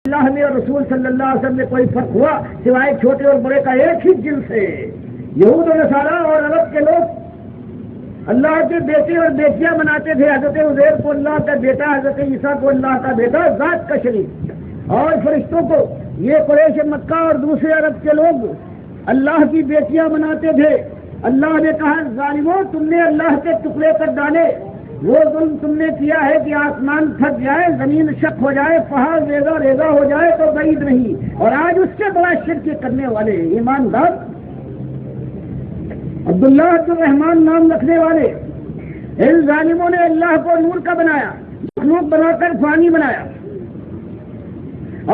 اللہ میں اور رسول صلی اللہ علیہ وسلم میں کوئی فرق ہوا سوائے چھوٹے اور بڑے کا ایک ہی جنس ہے. یہود و نصارہ اور عرب کے لوگ اللہ کے بیٹے اور بیٹیاں بناتے تھے. حضرت عزیر کو اللہ کا بیٹا, حضرت عیسیٰ کو اللہ کا بیٹا, ذات کا شریک. اور فرشتوں کو یہ قریش مکہ اور دوسرے عرب کے لوگ اللہ کی بیٹیاں بناتے تھے. اللہ نے کہا ظالموں تم نے اللہ کے ٹکڑے کر ڈالے. وہ ظلم تم نے کیا ہے کہ آسمان تھک جائے, زمین شق ہو جائے, پہاڑ ریزہ ریزہ ہو جائے تو بعید نہیں. اور آج اس سے بڑا شرک کرنے والے ایماندار عبداللہ عبد الرحمان نام رکھنے والے ان ظالموں نے اللہ کو نور کا بنایا, مخلوق بنا کر فانی بنایا,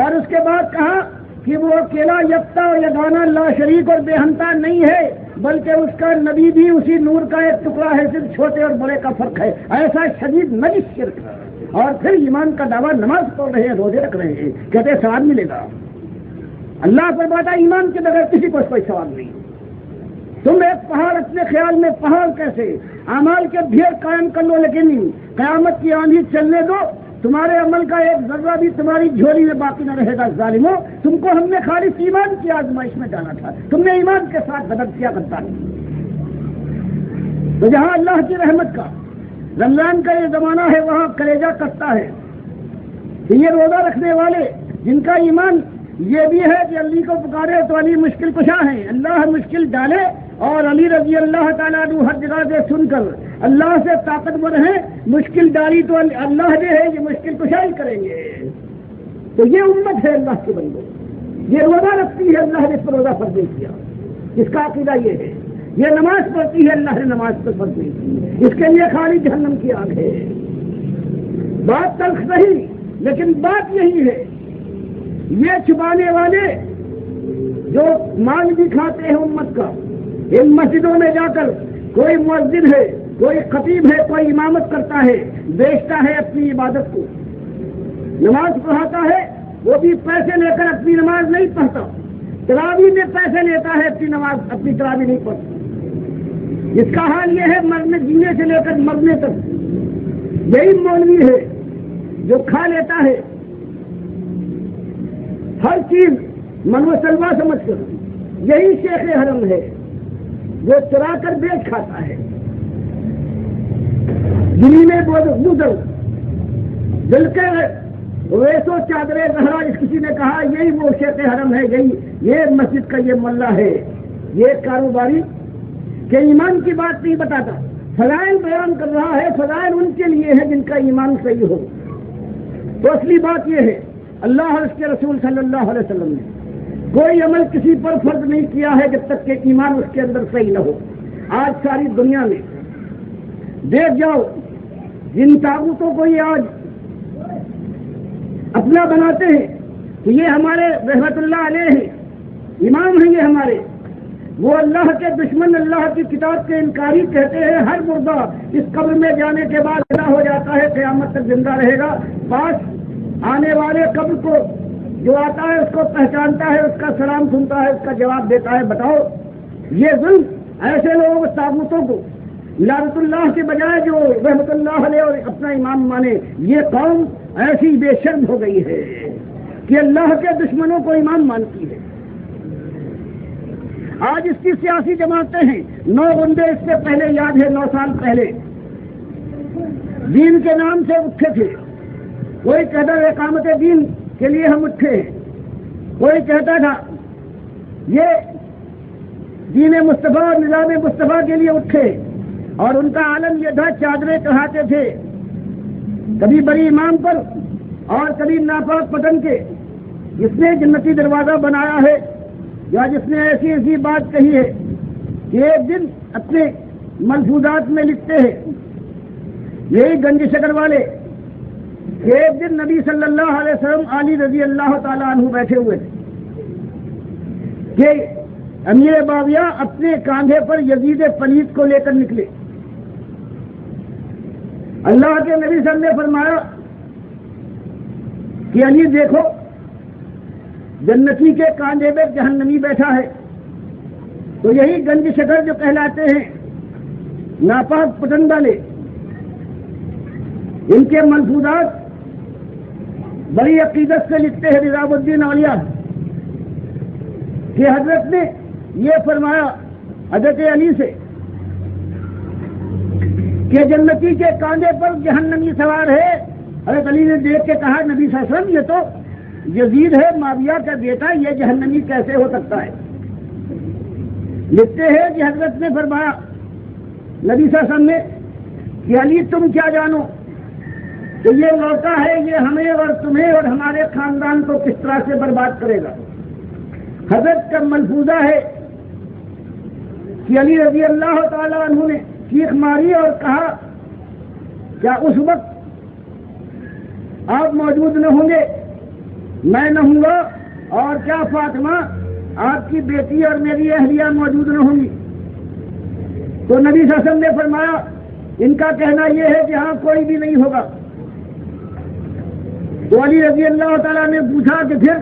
اور اس کے بعد کہا کہ وہ اکیلا یکتا اور یگانہ لا شریک اور بے ہمتا نہیں ہے, بلکہ اس کا نبی بھی اسی نور کا ایک ٹکڑا ہے, صرف چھوٹے اور بڑے کا فرق ہے. ایسا شدید نجس شرک. اور پھر ایمان کا دعویٰ, نماز پڑھ رہے ہیں, روزے رکھ رہے ہیں, کہتے ثواب ملے گا. اللہ پر بات ایمان کے بغیر کسی کو کوئی ثواب نہیں. تم ایک پہاڑ اپنے خیال میں پہاڑ کیسے اعمال کے ڈھیر قائم کر لو, لیکن قیامت کی آندھی چلنے دو, تمہارے عمل کا ایک ذرہ بھی تمہاری جھولی میں باقی نہ رہے گا. ظالموں تم کو ہم نے خالص ایمان کی آزمائش میں ڈالا تھا, تم نے ایمان کے ساتھ بدل کیا کرتا نہیں. تو جہاں اللہ کی رحمت کا رمضان کا یہ زمانہ ہے وہاں کلیجہ کستا ہے کہ یہ روزہ رکھنے والے جن کا ایمان یہ بھی ہے کہ علی کو پکارے تو علی مشکل کشا ہیں, اللہ مشکل ڈالے, اور علی رضی اللہ تعالیٰ عنہ ہر جگہ سے سن کر اللہ سے طاقتور ہیں, مشکل ڈالی تو اللہ جو ہے یہ مشکل کشائی کریں گے. تو یہ امت ہے اللہ کے بندوں, یہ روزہ رکھتی ہے, اللہ نے اس پر روزہ فرض نہیں کیا, اس کا عقیدہ یہ ہے. یہ نماز پڑھتی ہے, اللہ نے نماز پر فرض نہیں کی, اس کے لیے خالی جہنم کی آگ ہے. بات تلخ نہیں, لیکن بات یہی ہے. یہ چھپانے والے جو مال بھی کھاتے ہیں امت کا, ان مسجدوں میں جا کر کوئی مؤذن ہے, کوئی خطیب ہے, کوئی امامت کرتا ہے, بیچتا ہے اپنی عبادت کو, نماز پڑھاتا ہے, وہ بھی پیسے لے کر اپنی نماز نہیں پڑھتا, تراویح میں پیسے لیتا ہے, اپنی نماز اپنی تراویح نہیں پڑھتا. اس کا حال یہ ہے مرنے جینے سے لے کر مرنے تک. یہی مولوی ہے جو کھا لیتا ہے ہر چیز منو سلوا سمجھ کر. یہی شیخ حرم ہے جو چرا کر بیچ کھاتا ہے. دلی میں بودل دل کے ویسو چادرے زہرا, اس کسی نے کہا یہی وہ شیخ حرم ہے, یہی یہ مسجد کا یہ ملا ہے, یہ کاروباری کہ ایمان کی بات نہیں بتاتا, فضائل بیان کر رہا ہے. فضائل ان کے لیے ہے جن کا ایمان صحیح ہو. تو اصلی بات یہ ہے اللہ اور اس کے رسول صلی اللہ علیہ وسلم نے کوئی عمل کسی پر فرض نہیں کیا ہے جب تک کہ ایمان اس کے اندر صحیح نہ ہو. آج ساری دنیا میں دیکھ جاؤ جن طاغوتوں کو یہ آج اپنا بناتے ہیں کہ یہ ہمارے رحمت اللہ علیہ ہیں, امام ہیں یہ ہمارے, وہ اللہ کے دشمن, اللہ کی کتاب کے انکاری کہتے ہیں. ہر مردہ اس قبر میں جانے کے بعد زندہ ہو جاتا ہے, قیامت تک زندہ رہے گا. پاس آنے والے قبر کو جو آتا ہے اس کو پہچانتا ہے, اس کا سلام سنتا ہے, اس کا جواب دیتا ہے. بتاؤ یہ ظلم ایسے لوگوں طاغوتوں کو لعنت اللہ کے بجائے جو رحمت اللہ علیہ اور اپنا امام مانے, یہ قوم ایسی بے شرم ہو گئی ہے کہ اللہ کے دشمنوں کو امام مانتی ہے. آج اس کی سیاسی جماعتیں ہیں, 9 گنڈے اس سے پہلے یاد ہے 9 سال پہلے دین کے نام سے اٹھے تھے. کوئی کہتا ہے اقامت دین کے لیے ہم اٹھے ہیں, کوئی کہتا تھا یہ دین مصطفیٰ اور نظام مصطفیٰ کے لیے اٹھے, اور ان کا عالم یہ تھا چادریں چڑھاتے تھے, کبھی بڑی امام پر اور کبھی ناپاک پتن کے. جس نے جنتی دروازہ بنایا ہے یا جس نے ایسی ایسی بات کہی ہے کہ ایک دن اپنے ملفوظات میں لکھتے ہیں یہی گنج شکر والے کہ ایک دن نبی صلی اللہ علیہ وسلم علی رضی اللہ تعالیٰ عنہ بیٹھے ہوئے تھے کہ امیر معاویہ اپنے کاندھے پر یزید پلیت کو لے کر نکلے. اللہ کے نبی صلی اللہ علیہ وسلم نے فرمایا کہ علی دیکھو جنتی کے کاندھے میں جہنمی بیٹھا ہے. تو یہی گنج شکر جو کہلاتے ہیں ناپاک پتن والے, ان کے ملفوظات بڑی عقیدت سے لکھتے ہیں نظام الدین اولیاء کہ حضرت نے یہ فرمایا حضرت علی سے کہ جنتی کے کاندھے پر جہنمی سوار ہے. حضرت علی نے دیکھ کے کہا نبی صلی اللہ علیہ وسلم یہ تو یزید ہے معاویہ کا بیٹا, یہ جہنمی کیسے ہو سکتا ہے؟ لکھتے ہیں کہ حضرت نے فرمایا نبی صلی اللہ علیہ وسلم نے کہ علی تم کیا جانو کہ یہ لڑکا ہے یہ ہمیں اور تمہیں اور ہمارے خاندان کو کس طرح سے برباد کرے گا. حضرت کا ملفوظہ ہے کہ علی رضی اللہ تعالیٰ عنہ نے چیخ ماری اور کہا کیا اس وقت آپ موجود نہ ہوں گے؟ میں نہ ہوں گا. اور کیا فاطمہ آپ کی بیٹی اور میری اہلیہ موجود نہ ہوں گی؟ تو نبی صلی اللہ علیہ وسلم نے فرمایا ان کا کہنا یہ ہے کہ ہاں کوئی بھی نہیں ہوگا. تو علی رضی اللہ تعالیٰ نے پوچھا کہ پھر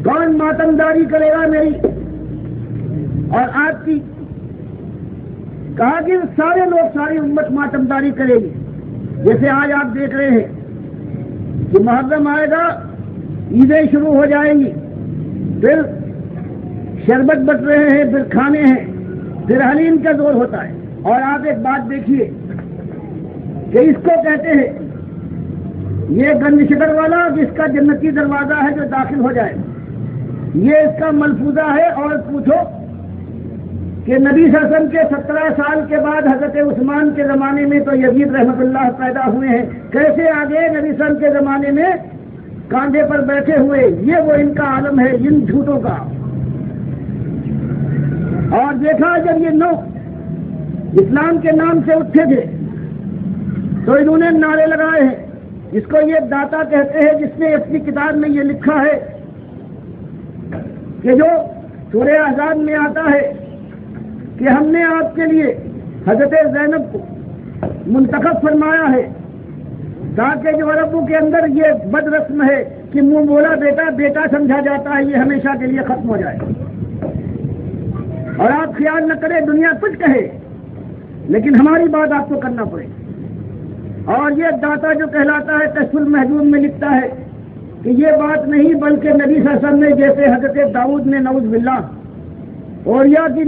کون ماتمداری کرے گا میری اور آپ کی؟ کہا کہ سارے لوگ ساری امت ماتمداری کرے گی. جیسے آج آپ دیکھ رہے ہیں کہ محرم آئے گا, عیدیں شروع ہو جائیں گی, پھر شربت بٹ رہے ہیں, پھر کھانے ہیں, پھر حلیم کا زور ہوتا ہے. اور آپ ایک بات دیکھیے کہ اس کو کہتے ہیں یہ گند شکر والا جس کا جنتی دروازہ ہے جو داخل ہو جائے, یہ اس کا ملفوظہ ہے. اور پوچھو کہ نبی صلی اللہ علیہ وسلم کے 17 سال کے بعد حضرت عثمان کے زمانے میں تو یزید رحمت اللہ پیدا ہوئے ہیں, کیسے آگے نبی صلی اللہ علیہ وسلم کے زمانے میں کاندھے پر بیٹھے ہوئے؟ یہ وہ ان کا عالم ہے ان جھوٹوں کا. اور دیکھا جب یہ نو اسلام کے نام سے اٹھے تھے تو انہوں نے نعرے لگائے ہیں, جس کو یہ داتا کہتے ہیں, جس نے اپنی کتاب میں یہ لکھا ہے کہ جو سورہ احزاب میں آتا ہے کہ ہم نے آپ کے لیے حضرت زینب کو منتخب فرمایا ہے تاکہ جو عربوں کے اندر یہ بد رسم ہے کہ منہ بولا بیٹا بیٹا سمجھا جاتا ہے, یہ ہمیشہ کے لیے ختم ہو جائے. اور آپ خیال نہ کریں دنیا کچھ کہے لیکن ہماری بات آپ کو کرنا پڑے. اور یہ داتا جو کہلاتا ہے کشف المحجوب میں لکھتا ہے کہ یہ بات نہیں بلکہ نبی صلی اللہ علیہ وسلم نے جیسے حضرت داؤد نے نعوذ باللہ اوریا کی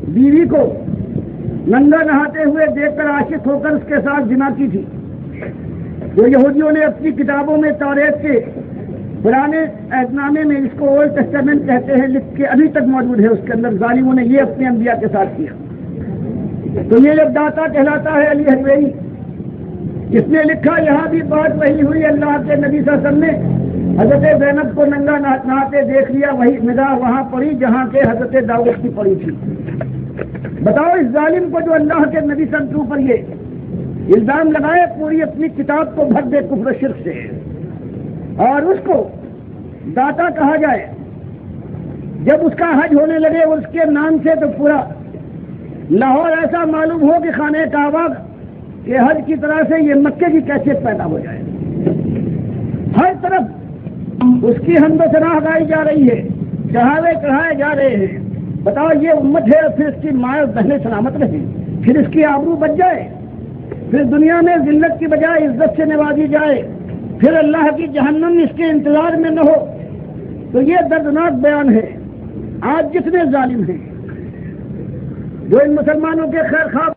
بیوی کو ننگا نہاتے ہوئے دیکھ کر عاشق ہو کر اس کے ساتھ زنا کی تھی, جو یہودیوں نے اپنی کتابوں میں توریت کے پرانے عہد نامے میں اس کو اولڈ ٹیسٹامنٹ کہتے ہیں لکھ کے ابھی تک موجود ہے, اس کے اندر ظالموں نے یہ اپنے انبیاء کے ساتھ کیا. تو یہ جب داتا کہلاتا ہے علی حجویری, اس نے لکھا یہاں بھی بات وہی ہوئی, اللہ کے نبی صلی اللہ علیہ وسلم نے حضرت زینب کو ننگا نہاتے دیکھ لیا, وہی نگاہ وہاں پڑی جہاں کے حضرت داؤد کی پڑی تھی. بتاؤ اس ظالم کو جو اللہ کے نبی صلی اللہ علیہ وسلم پر یہ الزام لگائے پوری اپنی کتاب کو بھر دے کفر و شرک سے, اور اس کو داتا کہا جائے. جب اس کا حج ہونے لگے اس کے نام سے تو پورا لاہور ایسا معلوم ہو کہ خانہ کعبہ کہ حج کی طرح سے یہ مکے کی کیفیت پیدا ہو جائے. ہر طرف اس کی حمد و ثنا گائی جا رہی ہے, چڑھاوے چڑھائے جا رہے ہیں. بتاؤ یہ امت ہے, پھر اس کی ماں بہنیں سلامت رہیں, پھر اس کی آبرو بچ جائے, پھر دنیا میں ذلت کی بجائے عزت سے نوازی جائے, پھر اللہ کی جہنم اس کے انتظار میں نہ ہو. تو یہ دردناک بیان ہے. آج جتنے ظالم ہیں جو ان مسلمانوں کے خیر خواہ